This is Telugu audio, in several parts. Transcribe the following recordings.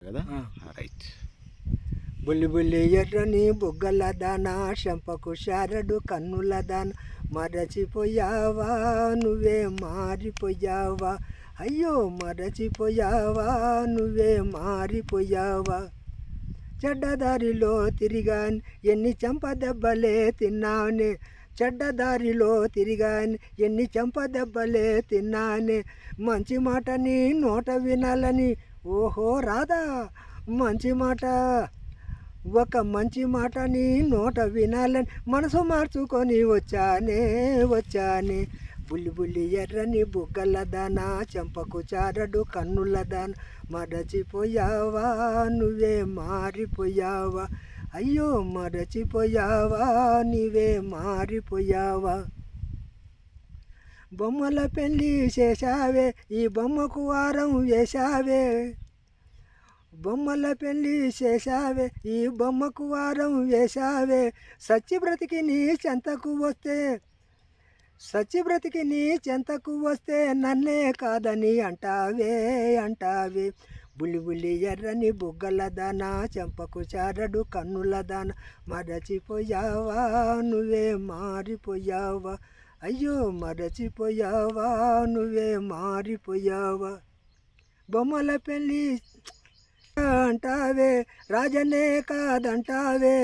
కదా? ఆ. రైట్. బుల్లి బుల్లి ఎర్రని బుగ్గల దాన శంపకు శారడు కన్నుల దాన మరచిపోయావా నువ్వే మారిపోయావా అయ్యో మరచిపోయావా నువ్వే మారిపోయావా చెడ్డదారిలో తిరిగాను ఎన్ని చెంపదెబ్బలే తిన్నానే చెడ్డదారిలో తిరిగాను ఎన్ని చెంపదెబ్బలే తిన్నానే మంచి మాట నీ నోట వినాలని ఓహో రాధా మంచి మాట ఒక మంచి మాట నీ నోట వినాలని మనసు మార్చుకొని వచ్చానే బుల్లి బుల్లి ఎర్రని బుగ్గల దాన చెంపకు చారడు కన్నుల దాన మరచిపోయావా నువ్వే మారిపోయావా అయ్యో మరచిపోయావా నీవే మారిపోయావా బొమ్మల పెళ్ళి చేశావే ఈ బొమ్మకు వారం వేశావే బొమ్మల పెళ్ళి చేశావే ఈ బొమ్మకు వారం వేశావే సచ్చి బ్రతికి నీ చెంతకు వస్తే నన్నే కాదని అంటావే బుల్లి బుల్లి ఎర్రని బుగ్గల దాన చెంపకు చారడు కన్నుల దాన మరచిపోయావా నువ్వే మారిపోయావా అయ్యో మరచిపోయావా నువ్వే మారిపోయావా బొమ్మల పెళ్ళి అంటావే రాజనే కాదంటావే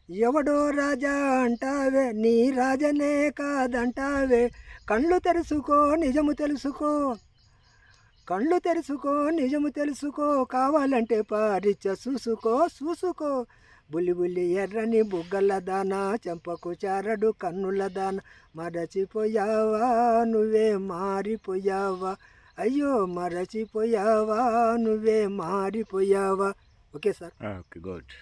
ఎవడో రాజా అంటావే నీ రాజనే కాదంటావే కళ్ళు తెరుచుకో నిజము తెలుసుకో కావాలంటే పారిచ్చ చూసుకో బుల్లి బుల్లి ఎర్రని బుగ్గల దాన చెంపకు చారడు కన్నుల దాన మరచిపోయావా నువ్వే మారిపోయావా అయ్యో మరచిపోయావా నువ్వే మారిపోయావా ఓకే సార్. Okay, good.